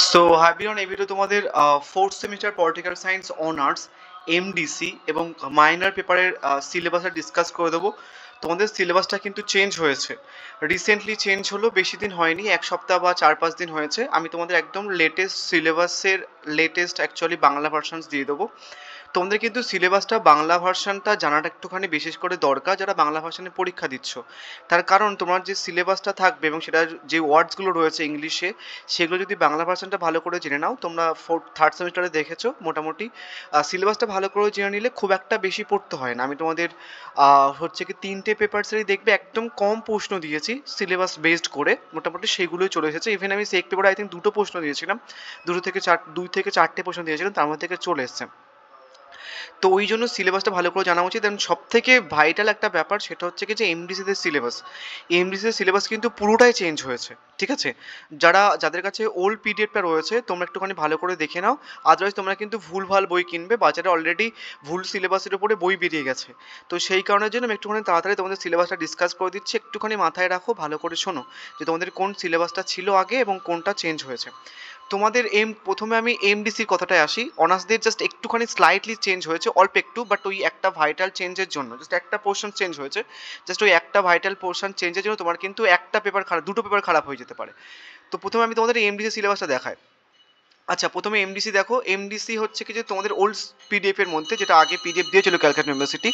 So হাইবিয়ন এই video তোমাদের fourth semester political science honours MDC এবং মাইনর পেপারের সিলেবাসটা ডিসকাস করে দেবো। তোমাদের সিলেবাসটা কিন্তু চেঞ্জ হয়েছে, রিসেন্টলি চেঞ্জ হলো, বেশি দিন হয়নি, এক সপ্তাহ বা 4-5 দিন হয়েছে। আমি তোমাদের একদম লেটেস্ট সিলেবাসের লেটেস্ট অ্যাকচুয়ালি বাংলা ভার্সনস দিয়ে দেবো। তোমাদের কিন্তু সিলেবাসটা বাংলা ভার্সনটা জানাটা একটুখানি বিশেষ করে দরকার যারা বাংলা ভার্সনে পরীক্ষা দিচ্ছ। তার কারণ তোমার যে সিলেবাসটা থাকবে এবং সেটার যে ওয়ার্ডসগুলো রয়েছে ইংলিশে, সেগুলো যদি বাংলা ভার্সনটা ভালো করে জেনে নাও, তোমরা থার্ড সেমিস্টারে দেখেছো মোটামুটি সিলেবাসটা ভালো করে জেনে নিলে খুব একটা বেশি পড়তে হয় না। আমি তোমাদের হচ্ছে কি 3টে পেপারসেরই দেখবে একদম কম প্রশ্ন দিয়েছি সিলেবাস বেসড করে, মোটামুটি সেগুলোই চলে এসেছে। ইভেন আমি সেক পেপারে আই থিঙ্ক 2টো প্রশ্ন দিয়েছিলাম, 2 থেকে 4টে প্রশ্ন দিয়েছিলাম, তার মধ্যে থেকে চলে এসছে। তো ওই জন্য সিলেবাসটা ভালো করে জানা উচিত। এবং সব থেকে ভাইটাল একটা ব্যাপার সেটা হচ্ছে কি যে এমডিসিদের সিলেবাস, এমডিসিদের সিলেবাস কিন্তু পুরোটাই চেঞ্জ হয়েছে, ঠিক আছে? যাদের কাছে ওল্ড পিডিএফটা রয়েছে তোমরা একটুখানি ভালো করে দেখে নাও, আদারওয়াইজ তোমরা কিন্তু ভুলভাল বই কিনবে। বাজারে অলরেডি ভুল সিলেবাসের উপরে বই বেরিয়ে গেছে। তো সেই কারণের জন্য আমি একটুখানি তাড়াতাড়ি তোমাদের সিলেবাসটা ডিসকাস করে দিচ্ছি, একটুখানি মাথায় রাখো, ভালো করে শোনো যে তোমাদের কোন সিলেবাসটা ছিল আগে এবং কোনটা চেঞ্জ হয়েছে। তোমাদের প্রথমে আমি এমডিসির কথাটায় আসি। অনার্সদের জাস্ট একটুখানি স্লাইটলি চেঞ্জ হয়েছে, অল্প একটু, বাট ওই একটা ভাইটাল চেঞ্জের জন্য, জাস্ট একটা পোর্শন চেঞ্জ হয়েছে, জাস্ট ওই একটা ভাইটাল পোর্শন চেঞ্জের জন্য তোমার কিন্তু একটা পেপার খারাপ, 2টো পেপার খারাপ হয়ে যেতে পারে। তো প্রথমে আমি তোমাদের এমডিসি সিলেবাসটা দেখাই। আচ্ছা, প্রথমে এমডিসি দেখো। এমডিসি হচ্ছে কি যে তোমাদের ওল্ড পিডিএফ এর মধ্যে, যেটা আগে পিডিএফ দিয়েছিল ক্যালকাটা ইউনিভার্সিটি,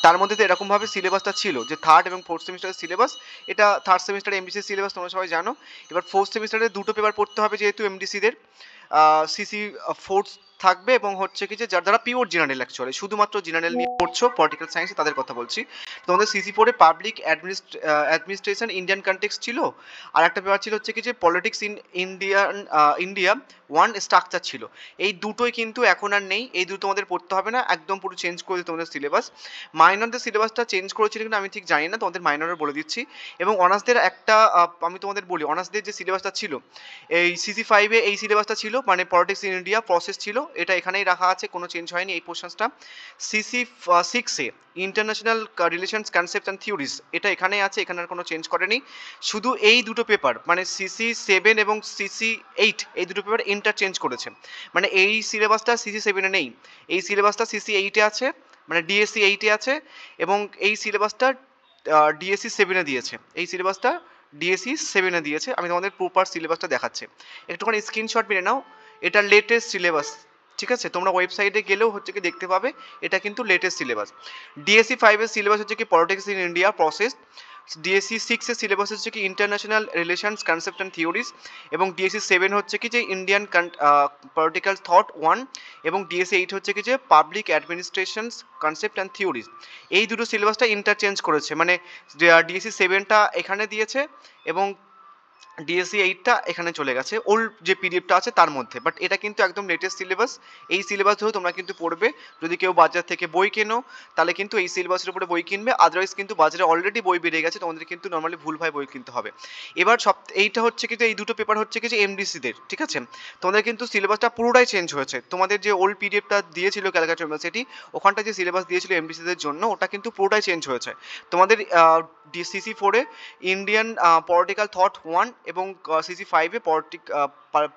তার মধ্যে তো এরকমভাবে সিলেবাসটা ছিল যে থার্ড এবং ফোর্থ সেমিস্টারের সিলেবাস। এটা থার্ড সেমিস্টার এমডিসি সিলেবাস, তোমরা সবাই জানো। এবার ফোর্থ সেমিস্টারে 2টো পেপার পড়তে হবে, যেহেতু এমডিসিদের সিসি ফোর্থ থাকবে এবং হচ্ছে কি যে যারা পিওর জেনারেল, অ্যাকচুয়ালি শুধুমাত্র জেনারেল নিয়ে পড়ছো পলিটিক্যাল সায়েন্সে তাদের কথা বলছি। তোমাদের সিসি ফোরে পাবলিক অ্যাডমিনিস্ট্রেশন ইন্ডিয়ান কনটেক্সট ছিল, আর একটা পেপার ছিল হচ্ছে কি যে politics in India one structure ছিল। এই দুটোই কিন্তু এখন আর নেই, এই দুটো তোমাদের পড়তে হবে না, একদম পুরো চেঞ্জ করে দিতে তোমাদের সিলেবাস। মাইনরদের সিলেবাসটা চেঞ্জ করেছিল কিনা আমি ঠিক জানি না, তোমাদের মাইনরের বলে দিচ্ছি। এবং অনার্সদের একটা আমি তোমাদের বলি, অনার্সদের যে সিলেবাসটা ছিল এই সিসি ফাইভে, এই সিলেবাসটা ছিল, মানে পলিটিক্স ইন ইন্ডিয়া প্রসেস ছিল, এটা এখানেই রাখা আছে, কোনো চেঞ্জ হয়নি এই পোর্শনসটা। সিসি সিক্সে international relations concept and theories, এটা এখানেই আছে, এখানে আর কোনো চেঞ্জ করেনি। শুধু এই দুটো পেপার মানে সিসি 7 এবং সিসি 8, এই দুটো পেপার ইন্টারচেঞ্জ করেছে। মানে এই সিলেবাসটা সিসি 7-এ নেই, এই সিলেবাসটা সিসি 8-এ আছে, মানে ডিএসসি 8-এ আছে, এবং এই সিলেবাসটা ডিএসসি 7-এ দিয়েছে। এই সিলেবাসটা ডিএসসি 7-এ দিয়েছে। আমি তোমাদের প্রপার সিলেবাসটা দেখাচ্ছি, একটুখানি স্ক্রিনশট মেরে নাও। এটা লেটেস্ট সিলেবাস, ঠিক আছে? তোমরা ওয়েবসাইটে গেলেও হচ্ছে কি দেখতে পাবে, এটা কিন্তু লেটেস্ট সিলেবাস। ডিএসসি 5-এর সিলেবাস হচ্ছে কি politics in India process, DSC 6-এর সিলেবাস হচ্ছে কি international relations concept and theories, এবং ডিএসসি 7 হচ্ছে কি যে ইন্ডিয়ান পলিটিক্যাল থট 1, এবং ডিএসসি 8 হচ্ছে কি যে public administrations concept and theories. এই দুটো সিলেবাসটা ইন্টারচেঞ্জ করেছে, মানে ডিএসসি 7টা এখানে দিয়েছে এবং ডিএসসি 8টা এখানে চলে গেছে ওল্ড যে পিডিএফটা আছে তার মধ্যে। বাট এটা কিন্তু একদম লেটেস্ট সিলেবাস, এই সিলেবাস ধরে তোমরা কিন্তু পড়বে। যদি কেউ বাজার থেকে বই কেনো তাহলে কিন্তু এই সিলেবাসের উপরে বই কিনবে, আদারওয়াইজ কিন্তু বাজারে অলরেডি বই বেরিয়ে গেছে, তোমাদের কিন্তু নর্মালি ভুলভাবে বই কিনতে হবে। এবার এইটা হচ্ছে কিন্তু এই দুটো পেপার হচ্ছে কি যে এমডিসিদের, ঠিক আছে? তোমাদের কিন্তু সিলেবাসটা পুরোটাই চেঞ্জ হয়েছে। তোমাদের যে ওল্ড পিডিএফটা দিয়েছিল ক্যালকাটা ইউনিভার্সিটি, ওখানটা যে সিলেবাস দিয়েছিল এমডিসিদের জন্য, ওটা কিন্তু পুরোটাই চেঞ্জ হয়েছে। তোমাদের সিসি 4-এ ইন্ডিয়ান পলিটিক্যাল থট 1 এবং সিসি 5-এ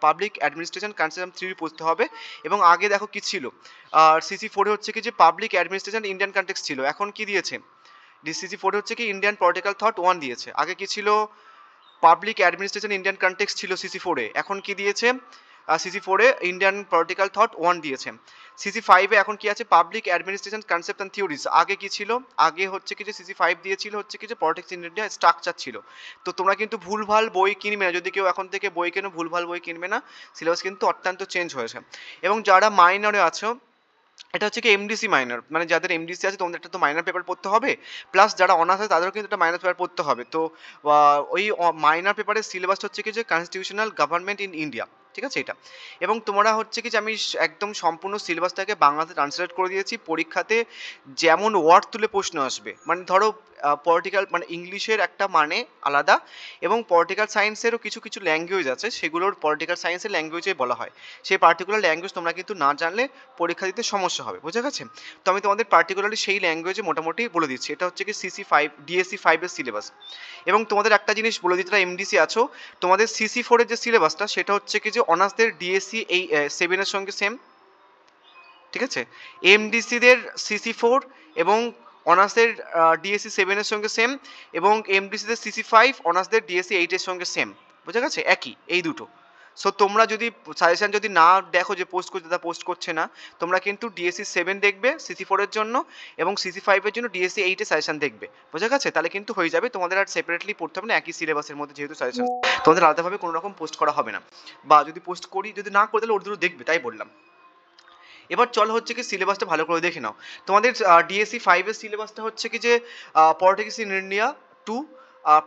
পাবলিক অ্যাডমিনিস্ট্রেশন কনসেপ্ট থিওরি পড়তে হবে। এবং আগে দেখো কি ছিল, সিসি 4-এ হচ্ছে কি যে পাবলিক অ্যাডমিনিস্ট্রেশন ইন্ডিয়ান কনটেক্সট ছিল, এখন কি দিয়েছে? সিসি 4-এ হচ্ছে কি ইন্ডিয়ান পলিটিক্যাল থট 1 দিয়েছে, আগে কি ছিল? পাবলিক অ্যাডমিনিস্ট্রেশন ইন্ডিয়ান কনটেক্সট ছিল সিসি 4-এ, এখন কি দিয়েছে? সিসি 4-এ ইন্ডিয়ান পলিটিক্যাল থট 1 দিয়েছে। সিসি 5-এ এখন কি আছে? Public administration concept and theories. আগে কি ছিল? আগে হচ্ছে কি যে সিসি 5 দিয়েছিল হচ্ছে কি যে পলিটিক্স ইন ইন্ডিয়া স্ট্রাকচার ছিল। তো তোমরা কিন্তু ভুলভাল বই কিনবে না, যদি কেউ এখন থেকে বই কেনো ভুলভাল বই কিনবে না, সিলেবাস কিন্তু অত্যন্ত চেঞ্জ হয়েছে। এবং যারা মাইনরে আছো, এটা হচ্ছে কি এমডিসি মাইনর, মানে যাদের এমডিসি আছে তোমাদের একটা তো মাইনর পেপার পড়তে হবে, প্লাস যারা অনার্স আছে তাদেরও কিন্তু একটা মাইনর পেপার পড়তে হবে। তো ওই মাইনর পেপারের সিলেবাস হচ্ছে কি যে কনস্টিটিউশনাল গভর্নমেন্ট ইন ইন্ডিয়া, ঠিক আছে এটা। এবং তোমরা হচ্ছে কি যে আমি একদম সম্পূর্ণ সিলেবাসটাকে বাংলাতে ট্রান্সলেট করে দিয়েছি, পরীক্ষাতে যেমন ওয়ার্ড তুলে প্রশ্ন আসবে, মানে ধরো পলিটিক্যাল মানে ইংলিশের একটা মানে আলাদা, এবং পলিটিক্যাল সায়েন্সেরও কিছু কিছু ল্যাঙ্গুয়েজ আছে, সেগুলোর পলিটিক্যাল সায়েন্সের ল্যাঙ্গুয়েজে বলা হয়, সেই পার্টিকুলার ল্যাঙ্গুয়েজ তোমরা কিন্তু না জানলে পরীক্ষা দিতে সমস্যা হবে, বুঝে গেছে? তো আমি তোমাদের পার্টিকুলারলি সেই ল্যাঙ্গুয়েজে মোটামুটি বলে দিচ্ছি। এটা হচ্ছে কি সিসি 5 ডিএসসি 5-এর সিলেবাস। এবং তোমাদের একটা জিনিস বলে দিই, যারা এমডিসি আছো, তোমাদের সিসি 4-এর যে সিলেবাসটা সেটা হচ্ছে কি যে যে অনার্সদের ডিএসসি এই 7 এর সঙ্গে সেম, ঠিক আছে। এমডিসিদের CC4 এবং অনার্সদের ডিএসসি 7 এর সঙ্গে সেম, এবং এমডিসিদের CC5 অনার্সদের ডিএসসি 8 এর সঙ্গে সেম, বুঝা গেছে, একই এই দুটো। সো তোমরা যদি সাজেশন যদি না দেখো যে পোস্ট করছে দাদা পোস্ট করছে না, তোমরা কিন্তু ডিএসসি 7 দেখবে CC4 এর জন্য, এবং CC5 এর জন্য ডিএসসি 8 এর সাজেশন দেখবে, বুঝা গেছে। তাহলে কিন্তু হয়ে যাবে, তোমাদের আর সেপারেটলি পড়তে হবে না, একই সিলেবাসের মধ্যে যেহেতু সাজেশন, তোমাদের আলাদাভাবে কোনো রকম পোস্ট করা হবে না, বা যদি পোস্ট করি, যদি না করে তাহলে ওর দুটো দেখবে, তাই বললাম। এবার চলো হচ্ছে কি সিলেবাসটা ভালো করে দেখে নাও। তোমাদের ডিএসসি 5 এর সিলেবাসটা হচ্ছে কি যে পলিটিক্স ইন ইন্ডিয়া 2,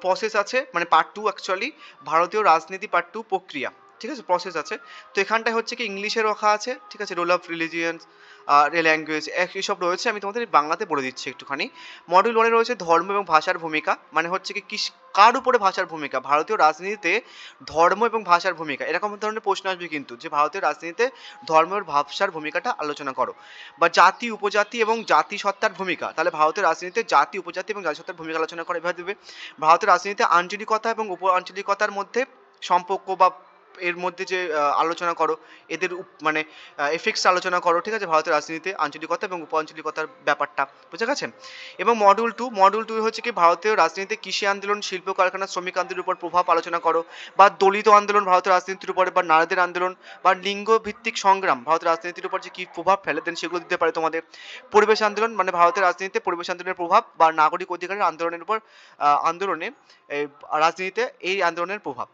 প্রসেস আছে, মানে পার্ট 2 অ্যাকচুয়ালি, ভারতীয় রাজনীতি পার্ট 2 প্রক্রিয়া, ঠিক আছে, প্রসেস আছে। তো এখানটায় হচ্ছে কি ইংলিশে রাখা আছে, ঠিক আছে, রোল অফ রিলিজিয়ান্স, ল্যাঙ্গুয়েজ এইসব রয়েছে, আমি তোমাদের বাংলাতে বলে দিচ্ছি একটুখানি। মডিউল 1 রয়েছে ধর্ম এবং ভাষার ভূমিকা, মানে হচ্ছে কি কার উপরে ভাষার ভূমিকা, ভারতীয় রাজনীতিতে ধর্ম এবং ভাষার ভূমিকা, এরকম ধরনের প্রশ্ন আসবে কিন্তু, যে ভারতীয় রাজনীতিতে ধর্ম এবং ভাষার ভূমিকাটা আলোচনা করো। বা জাতি উপজাতি এবং জাতিসত্তার ভূমিকা, তাহলে ভারতের রাজনীতিতে জাতি উপজাতি এবং জাতিসত্তার ভূমিকা আলোচনা করে, এভাবে দেবে। ভারতের রাজনীতিতে আঞ্চলিকতা এবং উপ আঞ্চলিকতার মধ্যে সম্পর্ক বা এর মধ্যে যে আলোচনা করো, এদের মানে এফেক্টস আলোচনা করো, ঠিক আছে, ভারতের রাজনীতিতে আঞ্চলিকতা এবং উপ আঞ্চলিকতার ব্যাপারটা, বুঝা গেছে। এবং মডিউল টু হচ্ছে কি ভারতীয় রাজনীতিতে কৃষি আন্দোলন, শিল্প কারখানা, শ্রমিক আন্দোলনের উপর প্রভাব আলোচনা করো, বা দলিত আন্দোলন ভারতের রাজনীতির উপরে, বা নারীদের আন্দোলন, বা লিঙ্গ ভিত্তিক সংগ্রাম ভারতের রাজনীতির উপর যে কী প্রভাব ফেলে দেন সেগুলো দিতে পারে তোমাদের। পরিবেশ আন্দোলন, মানে ভারতের রাজনীতিতে পরিবেশ আন্দোলনের প্রভাব, বা নাগরিক অধিকারের আন্দোলনের উপর আন্দোলনে রাজনীতিতে এই আন্দোলনের প্রভাব,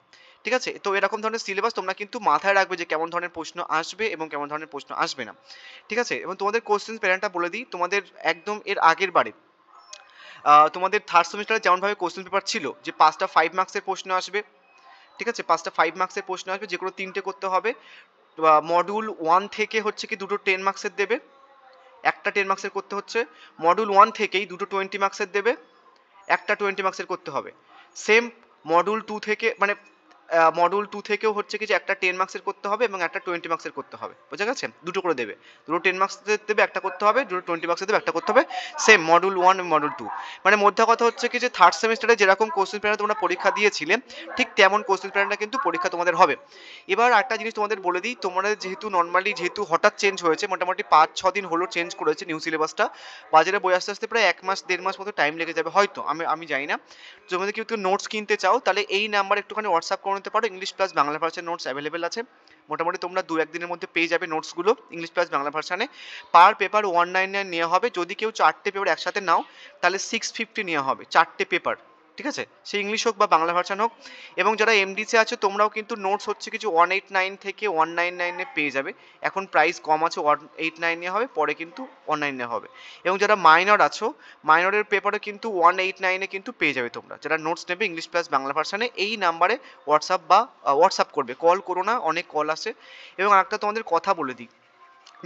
ঠিক আছে। তো এরকম ধরনের সিলেবাস তোমরা কিন্তু মাথায় রাখবে যে কেমন ধরনের প্রশ্ন আসবে এবং কেমন ধরনের প্রশ্ন আসবে না, ঠিক আছে। এবং তোমাদের কোশ্চেন প্যাটার্নটা বলে দিই, তোমাদের একদম এর আগের বারে তোমাদের থার্ড সেমিস্টারে যেমনভাবে কোশ্চেন পেপার ছিল, যে 5টা 5 মার্কসের প্রশ্ন আসবে, ঠিক আছে, 5টা 5 মার্কসের প্রশ্ন আসবে, যেগুলো 3টে করতে হবে। মডিউল 1 থেকে হচ্ছে কি দুটো 10 মার্কসের দেবে, একটা 10 মার্কসের করতে হচ্ছে। মডিউল 1 থেকেই দুটো 20 মার্কসের দেবে, একটা 20 মার্কসের করতে হবে। সেম মডিউল 2 থেকে, মানে মডিউল 2 থেকেও হচ্ছে কি যে একটা 10 মার্কসের করতে হবে এবং একটা 20 মার্কসের করতে হবে, বুঝা গেছে, দুটো করে দেবে, দুটো 10 মার্কস দেবে, একটা করতে হবে, দুটো 20 মার্কসের দেবে, একটা করতে হবে। সেম মডিউল 1 এবং মডিউল 2, মানে মধ্যে কথা হচ্ছে কি যে থার্ড সেমিস্টারে যেরকম কোশ্চেন প্যাটার্ন তোমরা পরীক্ষা দিয়েছিলে, ঠিক তেমন কোশ্চেন প্যাটার্নটা কিন্তু পরীক্ষা তোমাদের হবে। এবার একটা জিনিস তোমাদের বলে দিই, তোমরা যেহেতু নর্মালি যেহেতু হঠাৎ চেঞ্জ হয়েছে, মোটামুটি 5-6 দিন হলো চেঞ্জ করেছে নিউ সিলেবাসটা, বাজারে বই আসতে আসতে প্রায় 1 মাস 1.5 মাস মতো টাইম লেগে যাবে হয়তো, আমি জানি না। তোমাদের কেউ নোটস কিনতে চাও তাহলে এই নাম্বার একটুখানি হোয়াটসঅ্যাপ করে নিতে পারো, English plus Bangla version notes available আছে, মোটামুটি তোমরা 2-1 দিনের মধ্যে পেয়ে যাবে নোটসগুলো ইংলিশ প্লাস বাংলা ভার্সানে। পার পেপার 199 নেওয়া হবে, যদি কেউ 4টে পেপার একসাথে নাও তাহলে 650 নেওয়া হবে 4টে পেপার, ঠিক আছে, সে ইংলিশ হোক বা বাংলা ভার্সান হোক। এবং যারা এমডিসি আছে তোমরাও কিন্তু নোটস হচ্ছে কিছু 189 থেকে 199 পেয়ে যাবে, এখন প্রাইস কম আছে, 189 হবে, পরে কিন্তু 199 হবে। এবং যারা মাইনর আছো, মাইনরের পেপারে কিন্তু 189 কিন্তু পেয়ে যাবে তোমরা, যারা নোটস নেবে ইংলিশ প্লাস বাংলা ভার্সানে। এই নাম্বারে হোয়াটসঅ্যাপ করবে, কল করো না, অনেক কল আসে। এবং একটা তোমাদের কথা বলে দিই,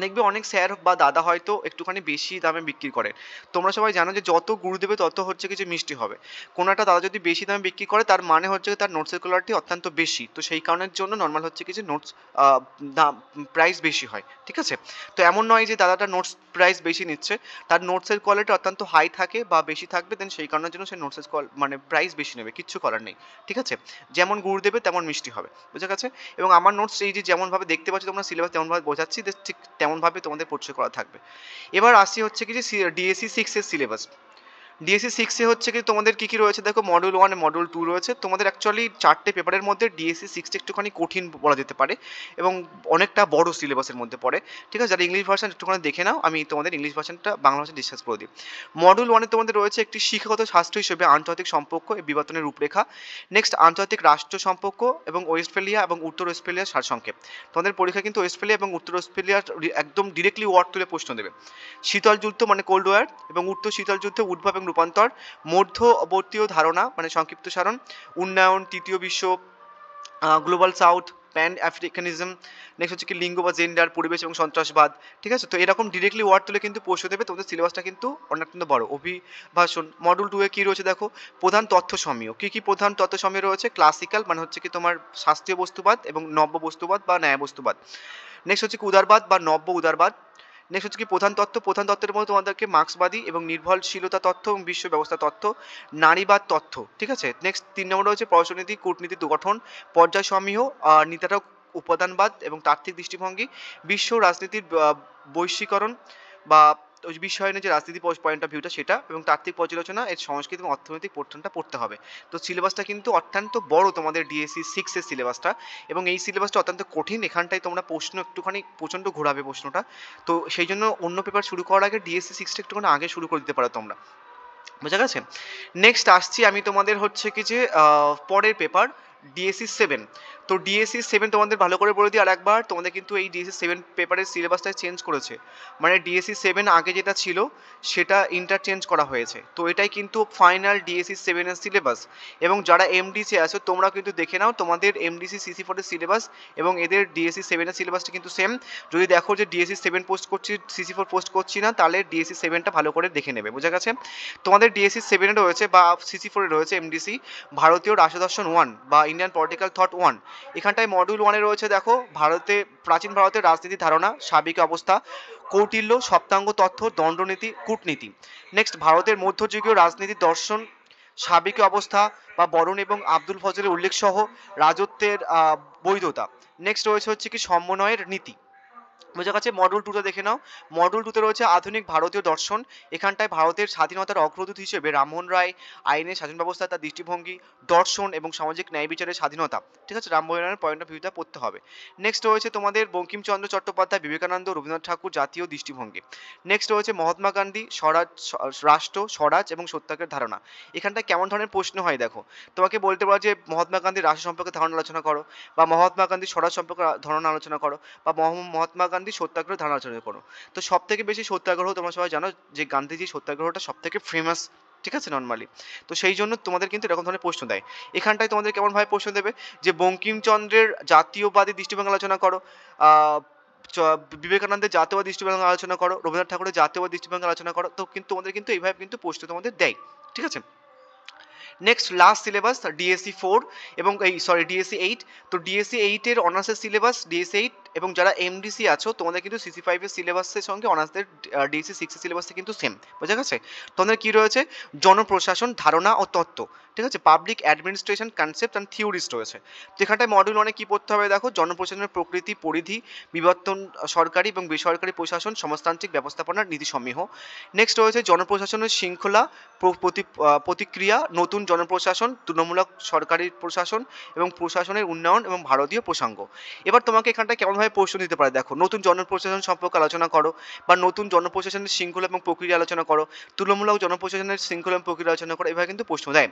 দেখবে অনেক স্যার বা দাদা হয়তো একটুখানি বেশি দামে বিক্রি করে, তোমরা সবাই জানো যে যত গুড় দেবে তত হচ্ছে কিছু মিষ্টি হবে। কোনো একটা দাদা যদি বেশি দামে বিক্রি করে তার মানে হচ্ছে তার নোটসের কোয়ালিটি অত্যন্ত বেশি, তো সেই কারণের জন্য নর্মাল হচ্ছে কিছু নোটস দাম প্রাইস বেশি হয়, ঠিক আছে। তো এমন নয় যে দাদাটা নোটস প্রাইস বেশি নিচ্ছে, তার নোটসের কোয়ালিটি অত্যন্ত হাই থাকে বা বেশি থাকবে, দেন সেই কারণের জন্য সে নোটসের মানে প্রাইস বেশি নেবে, কিচ্ছু করার নেই, ঠিক আছে। যেমন গুড় দেবে তেমন মিষ্টি হবে, বুঝা গেছে। এবং আমার নোটস এই যে যেমনভাবে দেখতে পাচ্ছি তোমরা সিলেবাস তেমনভাবে বোঝাচ্ছি, ঠিক তেমনভাবে তোমাদের পরিচয় করা থাকবে। এবার আসি হচ্ছে কি যে ডিএসসি 6 এর সিলেবাস। ডিএসসি 6 এ হচ্ছে কি তোমাদের কি কি রয়েছে দেখো, মডিউল 1 মডিউল 2 রয়েছে, তোমাদের অ্যাকচুয়ালি 4টে পেপারের মধ্যে ডিএসসি 6 একটুখানি কঠিন বলা যেতে পারে এবং অনেকটা বড় সিলেবাসের মধ্যে পড়ে, ঠিক আছে। যারা ইংলিশ ভার্সন একটুখানি দেখে নাও, আমি তোমাদের ইংলিশ ভার্সনটা বাংলা ভাষায় ডিসকাস করে দিই। মডিউল 1 এ তোমাদের রয়েছে একটি শিক্ষাগত শাস্ত্র হিসেবে আন্তর্জাতিক সম্পর্ক এর বিবর্তনের রূপরেখা, নেক্সট আন্তর্জাতিক রাষ্ট্র সম্পর্ক এবং ওয়েস্টফেলিয়া এবং উত্তর ওয়েস্টফেলিয়ার সারসংক্ষেপ। তোমাদের পরীক্ষা কিন্তু ওয়েস্টফেলিয়া এবং উত্তর ওয়েস্টফেলিয়ার একদম ডিরেক্টলি ওয়ার্ড তুলে প্রশ্ন দেবে। শীতল যুদ্ধ মানে কোল্ড ওয়ার এবং উত্তর শীতল যুদ্ধ উদ্ভব এবং রূপান্তর, মধ্যবর্তীয় ধারণা মানে সংক্ষিপ্ত সারণ, উন্নয়ন, তৃতীয় বিশ্ব, গ্লোবাল সাউথ, প্যান আফ্রিকানিজম, নেক্সট হচ্ছে কি লিঙ্গ বা জেন্ডার, পরিবেশ এবং সন্ত্রাসবাদ, ঠিক আছে। তো এরকম ডিরেক্টলি ওয়ার্ড তুলে কিন্তু প্রশ্ন দেবে, তোমাদের সিলেবাসটা কিন্তু অনেকটা বড়। অভিভাষণ মডিউল 2 এ কী রয়েছে দেখো, প্রধান তথ্য সমীহ, কী কী প্রধান তথ্য সমীহ রয়েছে, ক্লাসিক্যাল মানে হচ্ছে কি তোমার শাস্ত্রীয় বস্তুবাদ এবং নব্য বস্তুবাদ বা ন্যায় বস্তুবাদ, নেক্সট হচ্ছে কি উদারবাদ বা নব্য উদারবাদ, নেক্সট হচ্ছে কি প্রধান তত্ত্বের মধ্যে তোমাদেরকে মার্ক্সবাদী এবং নির্ভরশীলতা তত্ত্ব এবং বিশ্ব ব্যবস্থা তত্ত্ব, নারীবাদ তত্ত্ব, ঠিক আছে। নেক্সট 3 নম্বর হচ্ছে পররাষ্ট্রনীতি, কূটনীতি গঠন, পর্যায় সমীহ, নির্ধারক উপাদানবাদ এবং তাত্ত্বিক দৃষ্টিভঙ্গি, বিশ্ব রাজনীতির বৈশ্বিকরণ বা ওই বিশ্বায়নের যে রাজনীতি পয়েন্ট অফ ভিউটা সেটা, এবং তাত্ত্বিক পর্যালোচনা, এর সংস্কৃতি এবং অর্থনৈতিক পঠনটা পড়তে হবে। তো সিলেবাসটা কিন্তু অত্যন্ত বড় তোমাদের ডিএসসি 6 এর সিলেবাসটা, এবং এই সিলেবাসটা অত্যন্ত কঠিন। এখানটায় তোমরা প্রশ্ন একটুখানি প্রচণ্ড ঘোরাবে প্রশ্নটা, তো সেই জন্য অন্য পেপার শুরু করার আগে ডিএসসি 6টা একটুখানি আগে শুরু করে দিতে পারো তোমরা, বোঝা গেছে? নেক্সট আসছি আমি তোমাদের হচ্ছে কি যে পরের পেপার ডিএসসি 7। তো ডিএসসি 7 তোমাদের ভালো করে বলে দিই আরেকবার, তোমাদের কিন্তু এই ডিএসসি 7 পেপারের সিলেবাসটা চেঞ্জ করেছে। মানে ডিএসসি 7 আগে যেটা ছিল সেটা ইন্টারচেঞ্জ করা হয়েছে। তো এটাই কিন্তু ফাইনাল ডিএসসি 7 এর সিলেবাস। এবং যারা এমডিসি আছো তোমরা কিন্তু দেখে নাও তোমাদের এমডিসি সিসি 4 এর সিলেবাস এবং এদের ডিএসসি 7 এর সিলেবাসটা কিন্তু সেম। যদি দেখো যে ডিএসসি 7 পোস্ট করছি, সিসি 4 পোস্ট করছি না, তাহলে ডিএসসি 7টা ভালো করে দেখে নেবে, বোঝা গেছে? তোমাদের ডিএসসি 7 এ রয়েছে বা সিসি 4 এ রয়েছে এমডিসি ভারতীয় রাষ্ট্রদর্শন 1 বা ইন্ডিয়ান পলিটিক্যাল থট 1। এখানটায় মডিউল 1 এ রয়েছে দেখো প্রাচীন ভারতের রাজনীতির ধারণা, সাবেক অবস্থা, কৌটিল্য, সপ্তাঙ্গ তথ্য, দণ্ডনীতি, কূটনীতি। নেক্সট ভারতের মধ্যযুগীয় রাজনীতির দর্শন, সাবেক অবস্থা বা বরণ এবং আব্দুল ফজলের উল্লেখ সহ রাজত্বের বৈধতা। নেক্সট রয়েছে হচ্ছে কি সমন্বয়ের নীতি, বোঝা গেছে? মডেল 2তে দেখে নাও। মডেল 2তে রয়েছে আধুনিক ভারতীয় দর্শন। এখানটায় ভারতের স্বাধীনতার অগ্রদূত হিসেবে রামমোহন রায়, আইনের স্বাধীন ব্যবস্থা, তার দৃষ্টিভঙ্গি, দর্শন এবং সামাজিক ন্যায় বিচারের স্বাধীনতা, ঠিক আছে? রামমোহন রায়ের পয়েন্ট অফ ভিউটা পড়তে হবে। নেক্সট রয়েছে তোমাদের বঙ্কিমচন্দ্র চট্টোপাধ্যায়, বিবেকানন্দ, রবীন্দ্রনাথ ঠাকুর, জাতীয় দৃষ্টিভঙ্গি। নেক্সট রয়েছে মহাত্মা গান্ধী, রাষ্ট্র, স্বরাজ এবং সত্যাগ্রহের ধারণা। এখানটায় কেমন ধরনের প্রশ্ন হয় দেখো, তোমাকে বলতে পারো যে মহাত্মা গান্ধীর রাষ্ট্র সম্পর্কে ধারণা আলোচনা করো, বা মহাত্মা গান্ধীর স্বরাজ সম্পর্কে ধারণা আলোচনা করো, বা মহাত্মা গান্ধী সত্যাগ্রহ ধারণা আলোচনা করো। তো সব থেকে বেশি সত্যাগ্রহ তোমরা সবাই জানো যে গান্ধীজি সত্যাগ্রহটা সব থেকে ফেমাস, ঠিক আছে, নর্মালি। তো সেই জন্য তোমাদের কিন্তু এরকম ধরনের প্রশ্ন দেয়। এখানটায় তোমাদের কেমন ভাবে প্রশ্ন দেবে যে বঙ্কিমচন্দ্রের জাতীয়বাদী দৃষ্টিভঙ্গি আলোচনা করো, বিবেকানন্দের জাতীয়বাদী দৃষ্টিভঙ্গি আলোচনা করো, রবীন্দ্রনাথ ঠাকুরের জাতীয়বাদী দৃষ্টিভঙ্গি আলোচনা করো। তো কিন্তু তোমাদের কিন্তু এইভাবে কিন্তু প্রশ্ন তোমাদের দেয়, ঠিক আছে? নেক্সট লাস্ট সিলেবাস ডিএসসি 4 এবং ডিএসসি 8। তো ডিএসসি 8 এর অনার্সের সিলেবাস ডিএসসি 8, এবং যারা এমডিসি আছো তোমাদের কিন্তু সিসি 5 এর সিলেবাসের সঙ্গে অনার্সদের ডিএসসি 6 এর সিলেবাসটা কিন্তু সেম, বোঝা গেছে? তোমাদের কি রয়েছে? জনপ্রশাসন, ধারণা ও তত্ত্ব, ঠিক আছে? Public administration concept and theories রয়েছে। তো এখানটায় মডিউল 1 কি পড়তে হবে দেখো, জনপ্রশাসনের প্রকৃতি, পরিধি, বিবর্তন, সরকারি এবং বেসরকারি প্রশাসন, সমাজতান্ত্রিক ব্যবস্থাপনার নীতিসমূহ। নেক্সট রয়েছে জনপ্রশাসনের শৃঙ্খলা, প্রতিক্রিয়া, নতুন জনপ্রশাসন, তুলনামূলক সরকারি প্রশাসন এবং প্রশাসনের উন্নয়ন এবং ভারতীয় প্রসঙ্গ। এবার তোমাকে এখানটায় কেমনভাবে প্রশ্ন দিতে পারে দেখো, নতুন জনপ্রশাসন সম্পর্কে আলোচনা করো, বা নতুন জনপ্রশাসনের শৃঙ্খলা এবং প্রক্রিয়া আলোচনা করো, তুলনামূলক জনপ্রশাসনের শৃঙ্খলা এবং প্রক্রিয়া আলোচনা করো। এভাবে কিন্তু প্রশ্ন দেয়।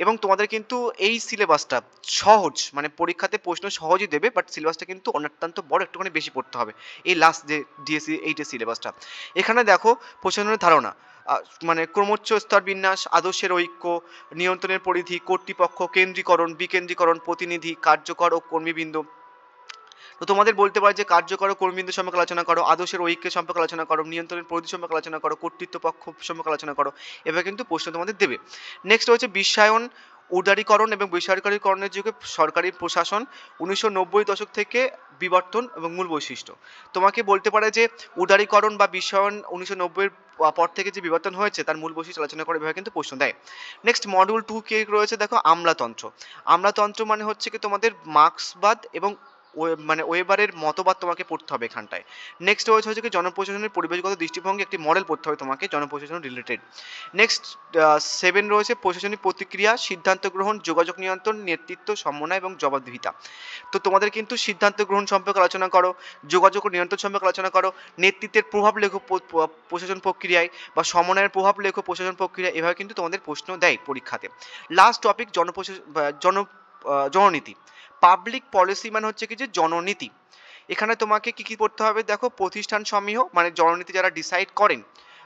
এবং তোমাদের কিন্তু এই সিলেবাসটা সহজ, মানে পরীক্ষাতে প্রশ্ন সহজই দেবে, বাট সিলেবাসটা কিন্তু অত্যন্ত বড়, একটুখানি বেশি পড়তে হবে এই লাস্ট যে ডিএসসি 8 এর সিলেবাসটা। এখানে দেখো প্রশাসনের ধারণা, মানে ক্রমোচ্চ স্তর বিন্যাস, আদর্শের ঐক্য, নিয়ন্ত্রণের পরিধি, কর্তৃপক্ষ, কেন্দ্রীকরণ, বিকেন্দ্রীকরণ, প্রতিনিধি, কার্যকর ও কর্মীবৃন্দ। তো তোমাদের বলতে পারে যে কার্যকর ও কর্মীবৃন্দ সম্পর্কে আলোচনা করো, আদর্শের ঐক্যের সম্পর্কে আলোচনা করো, নিয়ন্ত্রণের পরিধি সম্পর্কে আলোচনা করো, কর্তৃত্বপক্ষ সম্পর্কে আলোচনা করো। এভাবে কিন্তু প্রশ্ন তোমাদের দেবে। নেক্সট হচ্ছে বিশ্বায়ন, উদারীকরণ এবং বেসরকারীকরণের যুগে সরকারি প্রশাসন, 1990 দশক থেকে বিবর্তন এবং মূল বৈশিষ্ট্য। তোমাকে বলতে পারে যে উদারীকরণ বা বিশ্বায়ন 1990 পর থেকে যে বিবর্তন হয়েছে তার মূল বৈশিষ্ট্য আলোচনা করে, এভাবে কিন্তু প্রশ্ন দেয়। নেক্সট মডিউল 2 কে রয়েছে দেখো, আমলাতন্ত্র। আমলাতন্ত্র মানে হচ্ছে কি তোমাদের মার্ক্সবাদ এবং ওয়েবারের মতবাদ তোমাকে পড়তে হবে এখানটায়। নেক্সট হচ্ছে কি জনপ্রশাসনের পরিবেশগত দৃষ্টিভঙ্গি, একটি মডেল পড়তে হবে তোমাকে জনপ্রশাসন রিলেটেড। নেক্সট 7 রয়েছে প্রশাসনিক প্রতিক্রিয়া, সিদ্ধান্ত গ্রহণ, যোগাযোগ নিয়ন্ত্রণ, নেতৃত্ব, সমন্বয় এবং জবাবদিহিতা। তো তোমাদের কিন্তু সিদ্ধান্ত গ্রহণ সম্পর্কে আলোচনা করো, যোগাযোগ ও নিয়ন্ত্রণ সম্পর্কে আলোচনা করো, নেতৃত্বের প্রভাব লেখো প্রশাসন প্রক্রিয়ায়, বা সমন্বয়ের প্রভাব লেখো প্রশাসন প্রক্রিয়ায়। এভাবে কিন্তু তোমাদের প্রশ্ন দেয় পরীক্ষাতে। লাস্ট টপিক জননীতি। পাবলিক পলিসি মানে হচ্ছে কি যে জননীতি। এখানে তোমাকে কি কি পড়তে হবে দেখো, প্রতিষ্ঠান সমূহ মানে জননীতি যারা ডিসাইড করেন,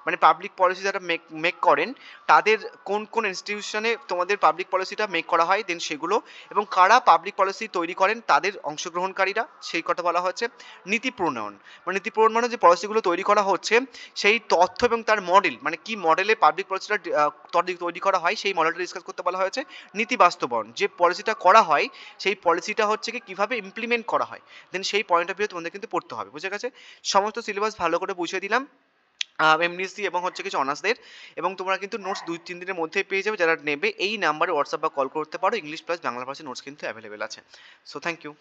মানে পাবলিক পলিসি যারা মেক করেন, তাদের কোন কোন ইনস্টিটিউশনে তোমাদের পাবলিক পলিসিটা মেক করা হয়, দেন সেগুলো, এবং কারা পাবলিক পলিসি তৈরি করেন তাদের অংশগ্রহণকারীরা, সেই কথা বলা হচ্ছে। নীতি প্রণয়ন, মানে নীতি প্রণয়ন মানে যে পলিসিগুলো তৈরি করা হচ্ছে সেই তথ্য এবং তার মডেল, মানে কি মডেলে পাবলিক পলিসিটা তৈরি করা হয় সেই মডেলটা ডিসকাস করতে বলা হয়েছে। নীতি বাস্তবায়ন, যে পলিসিটা করা হয় সেই পলিসিটা হচ্ছে কি কিভাবে ইমপ্লিমেন্ট করা হয়, দেন সেই পয়েন্ট অফ ভিউ তোমাদের কিন্তু পড়তে হবে, বুঝে গেছে? সমস্ত সিলেবাস ভালো করে বুঝিয়ে দিলাম এমডিসি এবং হচ্ছে কিছু অনার্সদের, এবং তোমরা কিন্তু নোটস 2-3 দিনের মধ্যে পেয়ে যাবে। যারা নেবে এই নাম্বারে হোয়াটসঅ্যাপ বা কল করতে পারো, ইংলিশ প্লাস বাংলা ভাষার নোটস কিন্তু অ্যাভেলেবেল আছে। So thank you.